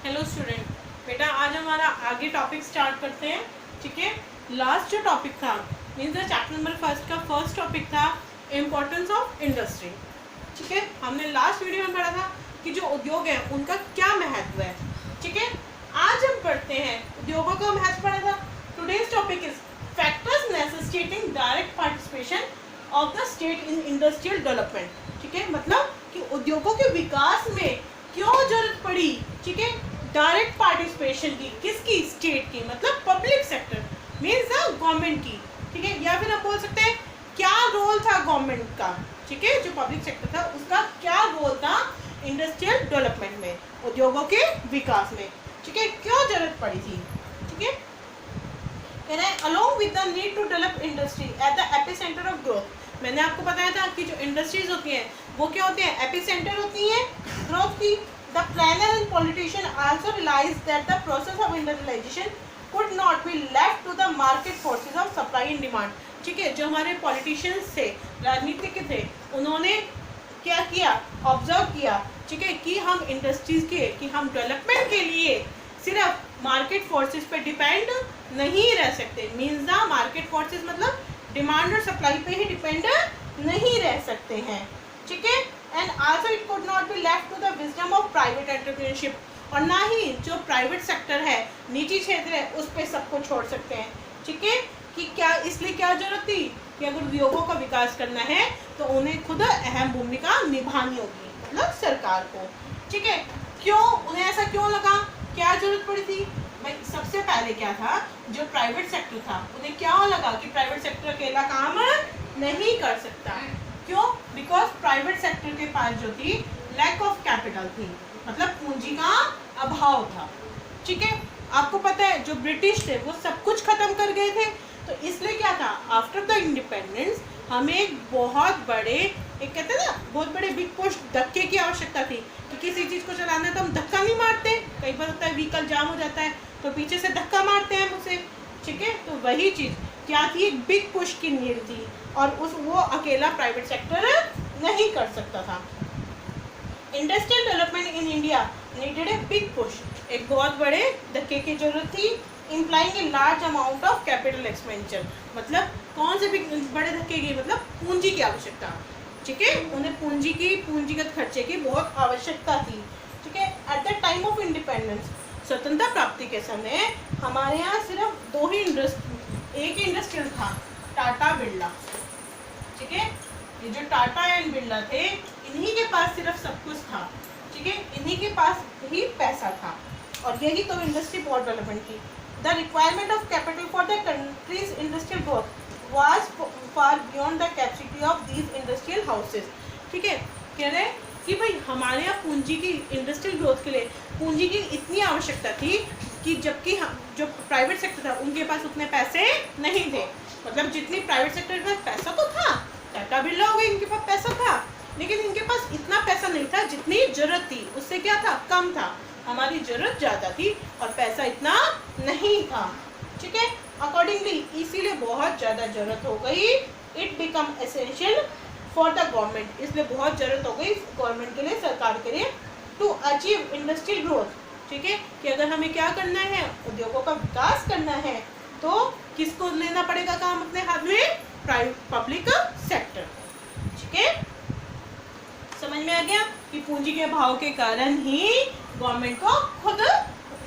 Hello student, बेटा आज हमारा आगे टॉपिक स्टार्ट करते हैं। ठीक है, लास्ट जो टॉपिक था means the chapter number first का फर्स्ट टॉपिक था इम्पोर्टेंस ऑफ इंडस्ट्री। ठीक है, हमने लास्ट वीडियो में पढ़ा था कि जो उद्योग है उनका क्या महत्व है। ठीक है, आज हम पढ़ते हैं उद्योगों का महत्व पढ़ा था। Today's topic is factors necessitating direct participation of the state in industrial development. ठीक है, मतलब कि उद्योगों के विकास में क्यों जरूरत पड़ी। ठीक है, डायरेक्ट पार्टिसिपेशन की, किसकी, स्टेट की, मतलब public sector means the government की। ठीक है, या फिर हम बोल सकते हैं क्या रोल था गवर्नमेंट का। ठीक है, जो पब्लिक सेक्टर था उसका क्या रोल था इंडस्ट्रियल डेवलपमेंट में, उद्योगों के विकास में। ठीक है, क्यों जरूरत पड़ी थी। ठीक है, along with the need to develop industry at the epicenter of growth। मैंने आपको बताया था कि जो इंडस्ट्रीज होती हैं वो क्या होती हैं, एपिसेंटर होती हैं ग्रोथ की। The planner and politician also realise that the process of industrialisation could not be left to the market forces of supply and demand. ठीक है, जो हमारे पॉलिटिशियंस थे, राजनीतिक थे, उन्होंने क्या किया, ऑब्जर्व किया। ठीक है, कि हम इंडस्ट्रीज के, कि हम डेवलपमेंट के लिए सिर्फ मार्केट फोर्सेस पे डिपेंड नहीं रह सकते। मीन्स द मार्केट फोर्सेस मतलब डिमांड और सप्लाई पे ही डिपेंड नहीं रह सकते हैं। ठीक है, and also it could not be left to the wisdom of private entrepreneurship. और ना ही जो प्राइवेट सेक्टर है, निजी क्षेत्र है, उस पर सबको छोड़ सकते हैं। ठीक है, कि क्या इसलिए क्या जरूरत थी कि अगर उद्योगों का विकास करना है तो उन्हें खुद अहम भूमिका निभानी होगी, मतलब सरकार को। ठीक है, क्यों उन्हें ऐसा क्यों लगा, क्या जरूरत पड़ी थी भाई। सबसे पहले क्या था, जो प्राइवेट सेक्टर था उन्हें क्या लगा कि प्राइवेट सेक्टर अकेला काम नहीं कर सकता। क्यों, बिकॉज प्राइवेट सेक्टर के पास जो थी लैक ऑफ कैपिटल थी, मतलब पूंजी का अभाव था। ठीक है, आपको पता है जो ब्रिटिश थे वो सब कुछ खत्म कर गए थे, तो इसलिए क्या था, आफ्टर द इंडिपेंडेंस हमें एक बहुत बड़े, एक कहते हैं ना बहुत बड़े बिग पुश धक्के की आवश्यकता थी कि किसी चीज़ को चलाना है तो हम धक्का नहीं मारते। कई बार होता है व्हीकल जाम हो जाता है तो पीछे से धक्का मारते हैं उसे। ठीक है, तो वही चीज़ क्या थी, एक बिग पुश की नीड थी और वो अकेला प्राइवेट सेक्टर नहीं कर सकता था। Industrial development in India needed a big push, एक बहुत बड़े धक्के की जरूरत थी, implying a large amount of capital expenditure. मतलब कौन से बड़े धक्के की, मतलब पूंजी की आवश्यकता। ठीक है, उन्हें पूंजीगत खर्चे की बहुत आवश्यकता थी। ठीक है, at the time of independence, स्वतंत्रता प्राप्ति के समय हमारे यहाँ सिर्फ एक ही इंडस्ट्रियल था, टाटा बिरला। ठीक है, ये जो टाटा एंड बिरला थे इन्हीं के पास सिर्फ सब कुछ था। ठीक है, इन्हीं के पास ही पैसा था और यही तो इंडस्ट्री बहुत डेवलपमेंट थी। The requirement of capital for the countries industrial growth was far beyond the capacity of these industrial houses। ठीक है, कह रहे हैं कि भाई हमारे यहाँ पूंजी की, इंडस्ट्रियल ग्रोथ के लिए पूंजी की इतनी आवश्यकता थी कि जबकि हम जो प्राइवेट सेक्टर था उनके पास उतने पैसे नहीं थे। मतलब जितनी प्राइवेट सेक्टर के पास पैसा तो था, टाटा बिरला हो गए, इनके पास पैसा था, लेकिन इनके पास इतना पैसा नहीं था जितनी जरूरत थी। उससे क्या था, कम था। हमारी जरूरत ज़्यादा थी और पैसा इतना नहीं था। ठीक है, अकॉर्डिंगली इसीलिए बहुत ज़्यादा ज़रूरत हो गई, it become essential for the government, इसलिए बहुत ज़रूरत हो गई गवर्नमेंट के लिए, सरकार के लिए, टू अचीव इंडस्ट्रियल ग्रोथ। ठीक है, कि अगर हमें क्या करना है, उद्योगों का विकास करना है तो किसको लेना पड़ेगा काम अपने हाथ में, प्राइवेट पब्लिक सेक्टर। ठीक है, समझ में आ गया कि पूंजी के अभाव के कारण ही गवर्नमेंट को खुद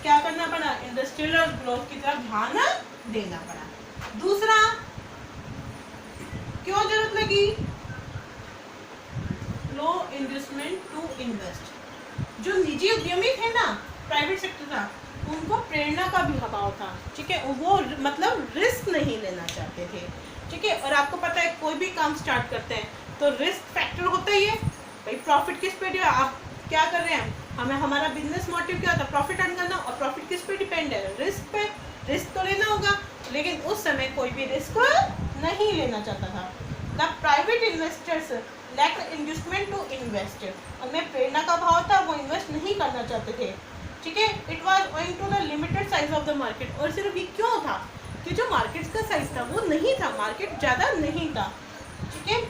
क्या करना पड़ा, इंडस्ट्रियल और ग्रोथ की तरफ ध्यान देना पड़ा। दूसरा, क्यों जरूरत लगी, लो इन्वेस्टमेंट टू इन्वेस्ट। जो निजी उद्यमी थे ना, प्राइवेट सेक्टर था, उनको प्रेरणा का भी अभाव था। ठीक है, वो मतलब रिस्क नहीं लेना चाहते थे। ठीक है, और आपको पता है कोई भी काम स्टार्ट करते हैं तो रिस्क फैक्टर होता ही है भाई। प्रॉफिट किस पे, आप क्या कर रहे हैं, हमें हमारा बिजनेस मोटिव क्या होता है, प्रॉफिट अर्न करना, और प्रॉफिट किस पे डिपेंड है, रिस्क पे। रिस्क तो लेना होगा, लेकिन उस समय कोई भी रिस्क नहीं लेना चाहता था। The private investors lack investment to invest, उनमें प्रेरणा का भाव था, वो इन्वेस्ट नहीं करना चाहते थे। ठीक है, it was owing to the limited size of the market. और सिर्फ ये क्यों था कि जो मार्केट का साइज था वो नहीं था, मार्केट ज़्यादा नहीं था। ठीक है,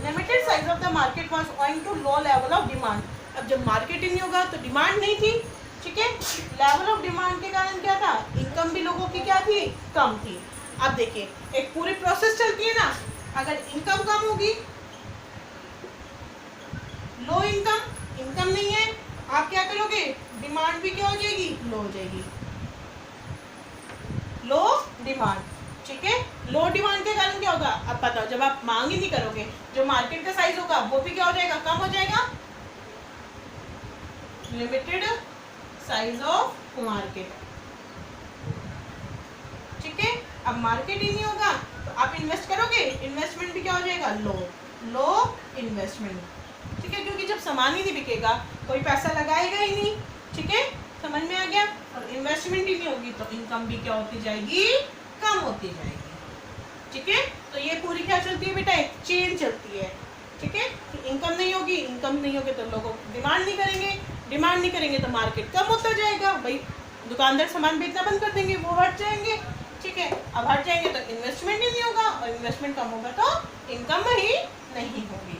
limited size of the market was owing to low level of demand. अब जब मार्केट ही नहीं होगा तो डिमांड नहीं थी। ठीक है, लेवल ऑफ डिमांड के कारण क्या था, इनकम भी लोगों की क्या थी, कम थी। अब देखिए एक पूरी प्रोसेस चलती है ना, अगर इनकम कम होगी, लो इनकम नहीं है, आप क्या करोगे, डिमांड भी क्या हो जाएगी, लो हो जाएगी, लो डिमांड। ठीक है, लो डिमांड के कारण क्या होगा, अब पता हो, जब आप मांग ही नहीं करोगे, जो मार्केट का साइज होगा वो भी क्या हो जाएगा, कम हो जाएगा, लिमिटेड साइज ऑफ मार्केट। ठीक है, अब मार्केट ही नहीं होगा तो आप इन्वेस्ट करोगे, इन्वेस्टमेंट भी क्या हो जाएगा, लो इन्वेस्टमेंट। ठीक है, क्योंकि जब सामान ही नहीं बिकेगा कोई पैसा लगाएगा ही नहीं। ठीक है, समझ में आ गया, और इन्वेस्टमेंट ही नहीं होगी तो इनकम भी क्या होती जाएगी, कम होती जाएगी। ठीक है, तो ये पूरी क्या चलती है बेटा, एक चेन चलती है। ठीक है, तो इनकम नहीं होगी तो लोगों डिमांड नहीं करेंगे तो मार्केट कम होता जाएगा, भाई दुकानदार सामान बेचना बंद कर देंगे, वो हट जाएंगे। ठीक है, अब हट जाएंगे तो इन्वेस्टमेंट ही नहीं होगा, और इन्वेस्टमेंट कम होगा तो इनकम ही नहीं होगी।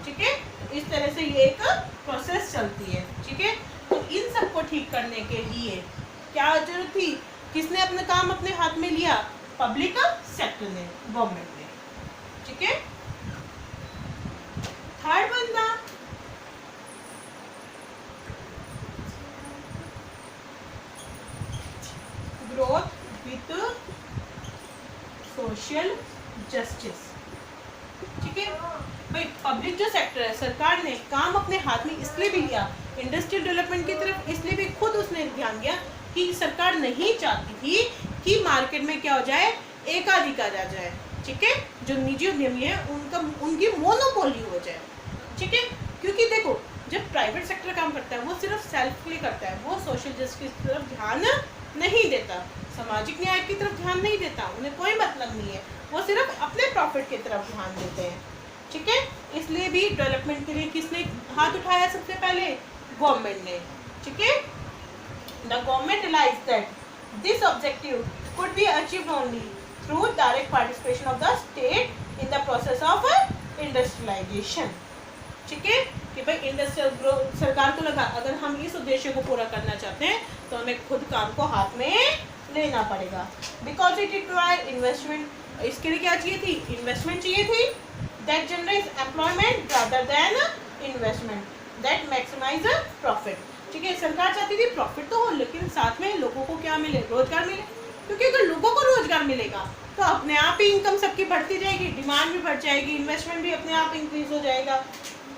ठीक है, तो इस तरह से ये एक प्रोसेस चलती है। ठीक है, तो इन सबको ठीक करने के लिए क्या जरूरत थी, किसने अपना काम अपने हाथ में लिया, पब्लिक सेक्टर ने, गवर्नमेंट ने। ठीक है, थर्ड वन था ग्रोथ विथ सोशल जस्टिस। ठीक है भाई, पब्लिक जो सेक्टर है, सरकार ने काम अपने हाथ में इसलिए भी लिया, इंडस्ट्रियल डेवलपमेंट की तरफ इसलिए भी खुद उसने ध्यान दिया कि सरकार नहीं चाहती थी कि मार्केट में क्या हो जाए, एकाधिकार आ जाए। ठीक है, जो निजी उद्यमी है उनकी मोनोपोली हो जाए। ठीक है, क्योंकि देखो जब प्राइवेट सेक्टर काम करता है वो सिर्फ सेल्फ के लिए करता है, वो सोशल जस्टिस की तरफ ध्यान नहीं देता, सामाजिक न्याय की तरफ ध्यान नहीं देता, उन्हें कोई मतलब नहीं है, वो सिर्फ अपने प्रॉफिट की तरफ ध्यान देते हैं। ठीक है, इसलिए भी डेवलपमेंट के लिए किसने हाथ उठाया, सबसे पहले गवर्नमेंट ने। ठीक है, the government realised that this objective could be achieved only through direct participation of the state in the process of industrialisation. ठीक है, कि भाई इंडस्ट्रियल ग्रोथ, सरकार को लगा अगर हम इस उद्देश्य को पूरा करना चाहते हैं तो हमें खुद काम को हाथ में लेना पड़ेगा, बिकॉज इट रिक्वायर इन्वेस्टमेंट। इसके लिए क्या चाहिए थी, इन्वेस्टमेंट चाहिए थी, that generates employment rather than investment that maximize profit। ठीक है, सरकार चाहती थी प्रॉफिट तो हो लेकिन साथ में लोगों को क्या मिले, रोजगार मिले, क्योंकि अगर लोगों को रोजगार मिलेगा तो अपने आप ही इनकम सबकी बढ़ती जाएगी, डिमांड भी बढ़ जाएगी, इन्वेस्टमेंट भी अपने आप इंक्रीज हो जाएगा।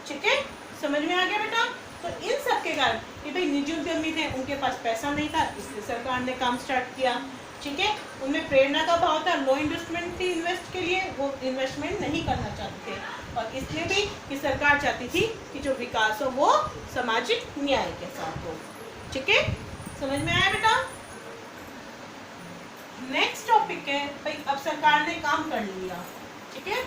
ठीक है, समझ में आ गया बेटा। तो इन सब के कारण कि भाई निजी उद्यमी थे, उनके पास पैसा नहीं था, इसलिए सरकार ने काम स्टार्ट किया। ठीक है, उनमें प्रेरणा का भाव था, लो इन्वेस्टमेंट थी इन्वेस्ट के लिए, वो इन्वेस्टमेंट नहीं करना चाहते थे, और इसलिए भी कि सरकार चाहती थी कि जो विकास हो वो सामाजिक न्याय के साथ हो। ठीक है, समझ में आया बेटा। नेक्स्ट टॉपिक है भाई, अब सरकार ने काम कर लिया। ठीक है,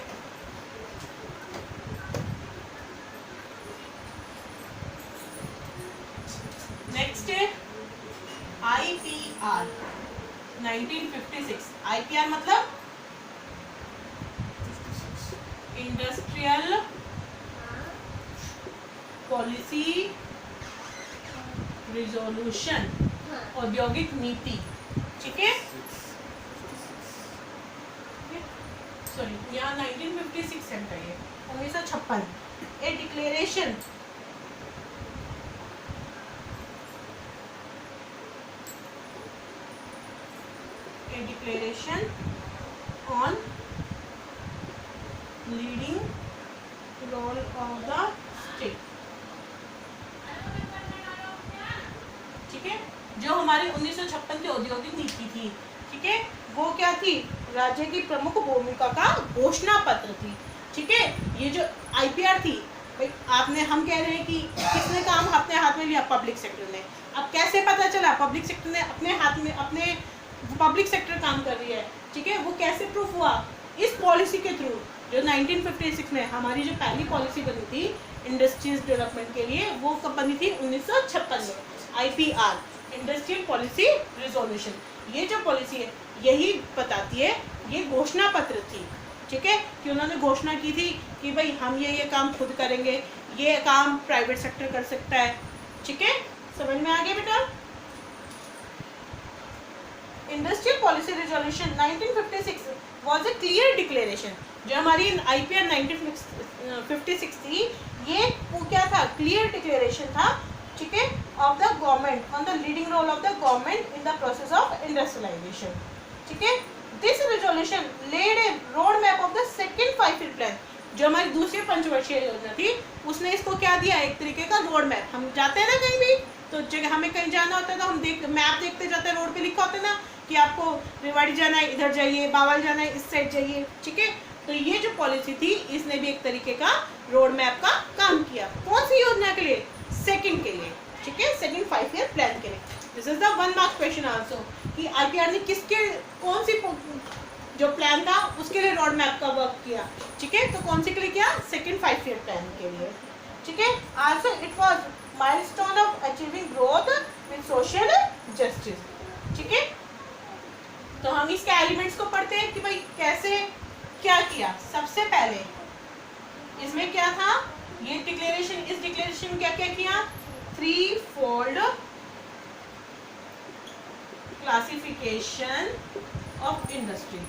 नेक्स्ट है IPR 1956। IPR मतलब इंडस्ट्रियल पॉलिसी रिजोल्यूशन, औद्योगिक नीति। ठीक है, सॉरी यहाँ 1956 है, 1956। ए declaration on leading role of the state। ठीक है, जो हमारी 1956 की औद्योगिक नीति थी, ठीक है, वो क्या थी, राज्य की प्रमुख भूमिका का घोषणा पत्र थी। ठीक है, ये जो IPR थी भाई, हम कह रहे हैं कि किसने काम अपने हाथ में लिया, पब्लिक सेक्टर ने। अब कैसे पता चला पब्लिक सेक्टर ने अपने हाथ में, अपने पब्लिक सेक्टर काम कर रही है। ठीक है, वो कैसे प्रूफ हुआ, इस पॉलिसी के थ्रू, जो 1956 में हमारी जो पहली पॉलिसी बनी थी इंडस्ट्रीज डेवलपमेंट के लिए, वो कब बनी थी, 1956 में। IPR इंडस्ट्रियल पॉलिसी रिजोल्यूशन, ये जो पॉलिसी है यही बताती है, ये घोषणा पत्र थी। ठीक है, कि उन्होंने घोषणा की थी कि भाई हम ये काम खुद करेंगे, ये काम प्राइवेट सेक्टर कर सकता है। ठीक है, समझ में आ गया बेटा। resolution 1956 was a clear declaration. जो हमारी IPR 1956 थी, ये क्या था? क्लियर डिक्लेरेशन था, ठीक है, of the government on the leading role of the government in the process of industrialisation, ठीक है. This resolution led a road map of the second 5 year plan. जो हमारी दूसरी पंचवर्षीय योजना थी, उसने इसको क्या दिया? एक तरीके का रोड मैप. हम जाते हैं ना कहीं भी, तो जगह हमें कहीं जाना होता है तो हम मैप देखते जाते हैं, रोड पे लिखा होता है ना कि आपको रेवाड़ी जाना है, इधर जाइए, बावल जाना है, इस साइड जाइए, ठीक है. तो ये जो पॉलिसी थी, इसने भी एक तरीके का रोड मैप का काम किया. कौन सी योजना के लिए? सेकंड के लिए, ठीक है, सेकंड 5 ईयर प्लान के लिए. This is the 1 marks question also कि आईपीआर ने किसके, कौन सी जो प्लान था उसके लिए रोड मैप का वर्क किया, ठीक है. तो कौन से के लिए किया? सेकंड 5 ईयर प्लान के लिए, ठीक है. Also it was milestone of achieving growth with social justice, ठीक है. तो हम इसके एलिमेंट्स को पढ़ते हैं कि भाई कैसे क्या किया. सबसे पहले इसमें क्या था? ये डिक्लेरेशन, इस डिक्लेरेशन में क्या क्या किया? 3 फोल्ड क्लासिफिकेशन ऑफ इंडस्ट्री,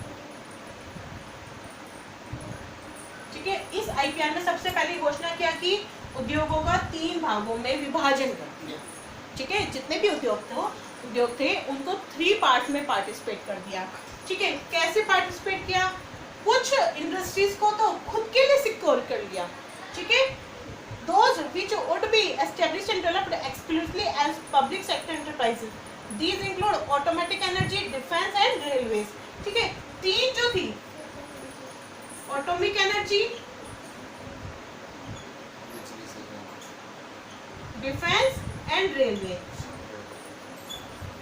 ठीक है. इस आईपीआर में सबसे पहले घोषणा किया कि उद्योगों का 3 भागों में विभाजन कर दिया, ठीक है. जितने भी उद्योग थे उनको 3 पार्ट में पार्टिसिपेट कर दिया, ठीक है. कैसे पार्टिसिपेट किया? कुछ इंडस्ट्रीज को तो खुद के लिए सिक्योर कर लिया, ठीक है. Those which would be established and developed exclusively as public sector enterprises. These include automatic energy, defense and railways, ठीक है. 3 जो थी, atomic energy, defence and railway,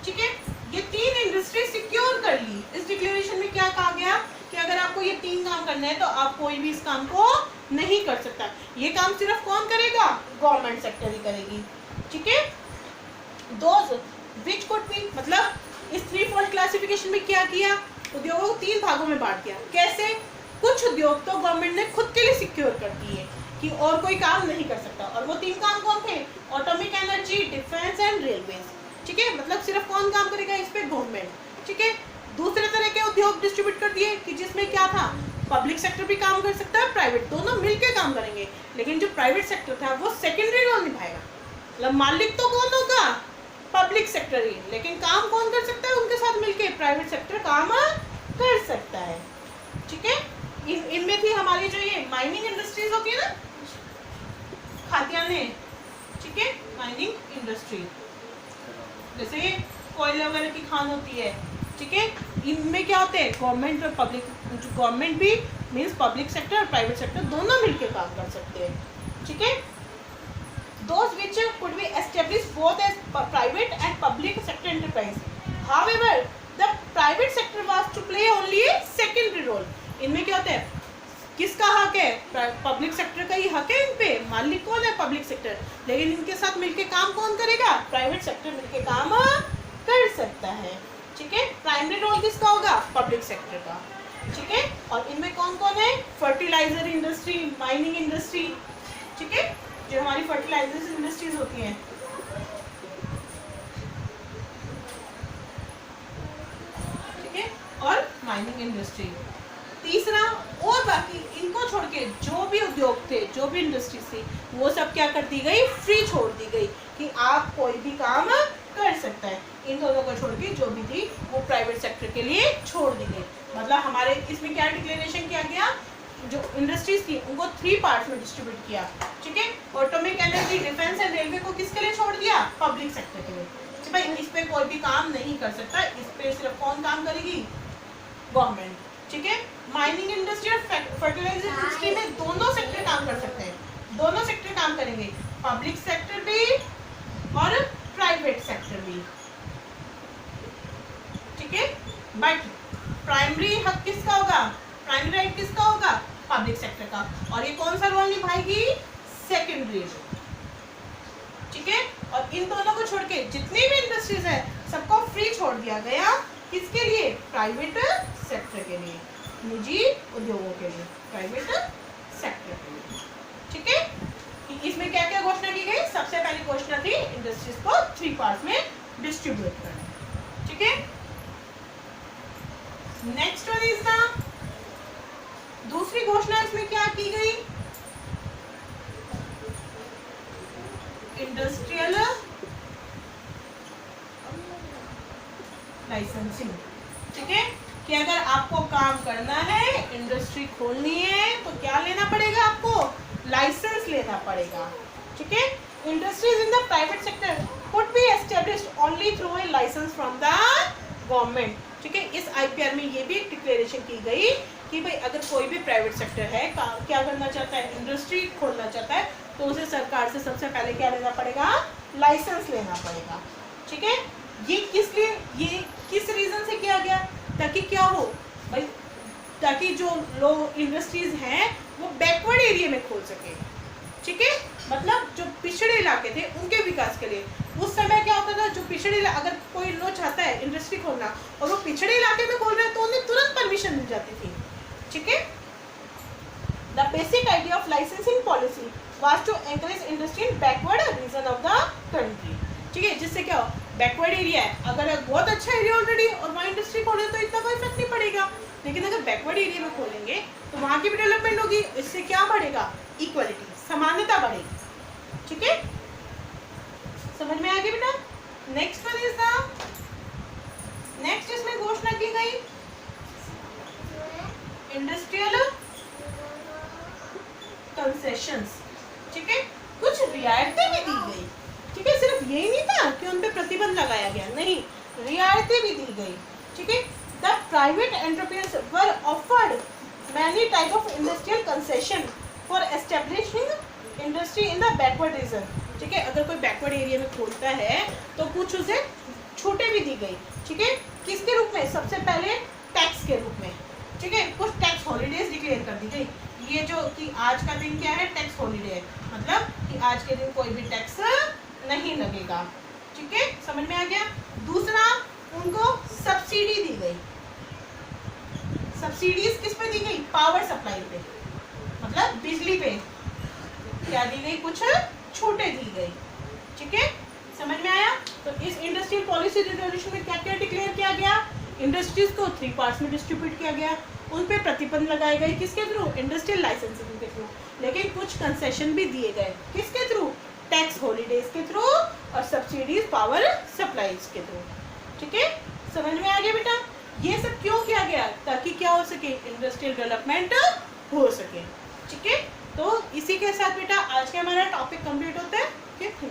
ठीक है. ये 3 इंडस्ट्री सिक्योर कर ली. इस डिक्लेरेशन में क्या कहा गया कि अगर आपको ये 3 काम करने हैं तो आप कोई भी इस काम को नहीं कर सकता. ये काम सिर्फ कौन करेगा? गवर्नमेंट सेक्टर ही करेगी, ठीक है. दोज विच कुड बी, मतलब इस 3 फोल्ड क्लासिफिकेशन में क्या किया? उद्योगों को 3 भागों में बांट दिया. कैसे? कुछ उद्योग तो गवर्नमेंट ने खुद के लिए सिक्योर कर दिए कि और कोई काम नहीं कर सकता, और वो 3 काम कौन थे? Atomic energy, defence and railways, ठीक है. मतलब सिर्फ कौन काम करेगा इस पे? गवर्नमेंट, ठीक है. दूसरे तरह के उद्योग डिस्ट्रीब्यूट कर दिए कि जिसमें क्या था? पब्लिक सेक्टर भी काम कर सकता है, प्राइवेट, दोनों मिलकर काम करेंगे. लेकिन जो प्राइवेट सेक्टर था वो सेकेंडरी रोल निभाएगा. मतलब मालिक तो कौन होगा? पब्लिक सेक्टर ही, लेकिन काम कौन कर सकता है? उनके साथ मिलकर प्राइवेट सेक्टर काम कर सकता है, ठीक है. इनमें थी हमारी जो ये माइनिंग इंडस्ट्रीज होती है ना, खाद्यान्य, ठीक है, माइनिंग इंडस्ट्री, जैसे कोयला वगैरह की खान होती है, ठीक है. इनमें क्या होते हैं? गवर्नमेंट और पब्लिक, गवर्नमेंट भी मीन्स पब्लिक सेक्टर और प्राइवेट सेक्टर दोनों मिलकर काम कर सकते हैं, ठीक है. Those which could be established both as private and public sector enterprise. However, the private sector was to play only a secondary role. इनमें क्या होता है? किसका हक है? पब्लिक सेक्टर का ही हक है इन पे. मालिक कौन है? Public sector. लेकिन इनके साथ मिलके काम कौन करेगा? प्राइवेट सेक्टर मिलके काम कर सकता है, ठीक है. प्राइमरी रोल किसका होगा? पब्लिक सेक्टर का, ठीक है. और इनमें कौन कौन है? फर्टिलाइजर इंडस्ट्री, माइनिंग इंडस्ट्री, ठीक है, जो हमारी फर्टिलाइजर इंडस्ट्रीज होती हैं, ठीक है, और माइनिंग इंडस्ट्री. तीसरा, और बाकी इनको छोड़ के जो भी उद्योग थे, जो भी इंडस्ट्रीज थी, वो सब क्या कर दी गई? फ्री छोड़ दी गई कि आप कोई भी काम कर सकता है. इन दोनों को छोड़ के जो भी थी वो प्राइवेट सेक्टर के लिए छोड़ दी गई. मतलब हमारे इसमें क्या डिक्लेरेशन किया गया? जो इंडस्ट्रीज थी उनको 3 पार्ट्स में डिस्ट्रीब्यूट किया, ठीक है. Atomic energy, defence and railway को किसके लिए छोड़ दिया? पब्लिक सेक्टर के लिए. तो भाई इस पे कोई भी काम नहीं कर सकता, इस पे सिर्फ कौन काम करेगी? गवर्नमेंट, ठीक है. माइनिंग इंडस्ट्री और फर्टिलाइजर इंडस्ट्री में दोनों सेक्टर काम कर सकते हैं, दोनों सेक्टर काम करेंगे, पब्लिक सेक्टर भी और प्राइवेट सेक्टर भी, ठीक है. बट प्राइमरी हक किसका होगा? प्राइमरी राइट किसका होगा? पब्लिक सेक्टर का. और ये कौन सा रोल निभाएगी? सेकेंडरी रोल, ठीक है. और इन दोनों को छोड़ के जितनी भी इंडस्ट्रीज है सबको फ्री छोड़ दिया गया. किसके लिए? प्राइवेट सेक्टर के लिए, निजी उद्योगों के लिए, प्राइवेट सेक्टर के लिए, ठीक है. इसमें क्या क्या घोषणा की गई? सबसे पहली घोषणा थी इंडस्ट्रीज को 3 पार्ट में डिस्ट्रीब्यूट करना, ठीक है. नेक्स्ट वन इज द दूसरी घोषणा इसमें क्या की गई, इंडस्ट्रियल लाइसेंसिंग। ठीक है, कि अगर आपको काम करना है, इंडस्ट्री खोलनी है, तो क्या लेना पड़ेगा आपको, लाइसेंस लेना पड़ेगा। ठीक है, industries in the private sector could be established only through a licence from the government. ठीक है, इस आईपीआर में ये भी डिक्लेरेशन की गई कि भाई अगर कोई भी प्राइवेट सेक्टर है क्या करना चाहता है, इंडस्ट्री खोलना चाहता है, तो उसे सरकार से सबसे पहले क्या लेना पड़ेगा, लाइसेंस लेना पड़ेगा। ठीक है, ये किस रीजन से किया गया, ताकि क्या हो भाई, ताकि जो लोग इंडस्ट्रीज हैं वो बैकवर्ड एरिया में खोल सके। ठीक है, मतलब जो पिछड़े इलाके थे उनके विकास के लिए। उस समय क्या होता था, जो पिछड़े अगर कोई लोग चाहता है इंडस्ट्री खोलना और वो पिछड़े इलाके में खोल रहे हैं तो उन्हें तुरंत परमिशन मिल जाती थी। ठीक है, the basic idea of licensing policy was to encourage industry in backward region of the country. ठीक है, जिससे क्या हो, बैकवर्ड एरिया है, अगर बहुत अच्छा एरिया ऑलरेडी और वहाँ इंडस्ट्री खोले तो इतना कोई इफेक्ट नहीं पड़ेगा, लेकिन अगर बैकवर्ड एरिया में खोलेंगे तो वहाँ की भी डेवलपमेंट होगी, इससे क्या बढ़ेगा, इक्वलिटी, समानता बढ़ेगी। ठीक है, समझ में आ गया बेटा। Next one is the next इसमें घोषणा की गई इंडस्ट्रियल कंसेशंस। ठीक है, कुछ रियायतें भी दी गई। ठीक है, सिर्फ यही नहीं था कि उन पे प्रतिबंध लगाया गया, नहीं, रियायतें भी दी गई। ठीक है, the private entrepreneurs were offered many type of industrial concession for establishing industry in the backward region. ठीक है, अगर कोई बैकवर्ड एरिया में खोलता है तो कुछ उसे छूटें भी दी गई। ठीक है, किसके रूप में, सबसे पहले टैक्स के रूप में। ठीक है, कुछ टैक्स हॉलीडेज डिक्लेयर कर दी गई। ये जो कि आज का दिन क्या है, टैक्स हॉलीडे है, मतलब कि आज के दिन कोई भी टैक्स नहीं लगेगा। ठीक है, समझ में आ गया। दूसरा, उनको सब्सिडी दी गई। सब्सिडीज किस पे दी गई, पावर सप्लाई पे, मतलब बिजली पे क्या दी गई, कुछ छूटें दी गई। ठीक है, समझ में आया। तो इस इंडस्ट्रियल पॉलिसी रेजोल्यूशन में क्या क्या डिक्लेयर किया गया, इंडस्ट्रीज को 3 पार्ट्स में डिस्ट्रीब्यूट किया गया, उन पे प्रतिबंध लगाए गए, किसके थ्रू, इंडस्ट्रियल लाइसेंसिंग के थ्रू, लेकिन कुछ कंसेशन भी दिए गए, किसके थ्रू, टैक्स हॉलीडेज के थ्रू और सब्सिडीज पावर सप्लाईज के थ्रू। ठीक है, समझ में आ गया बेटा। ये सब क्यों किया गया, ताकि क्या हो सके, इंडस्ट्रियल डेवलपमेंट हो सके। ठीक है, तो इसी के साथ बेटा आज का हमारा टॉपिक कंप्लीट होता है। ठीक है।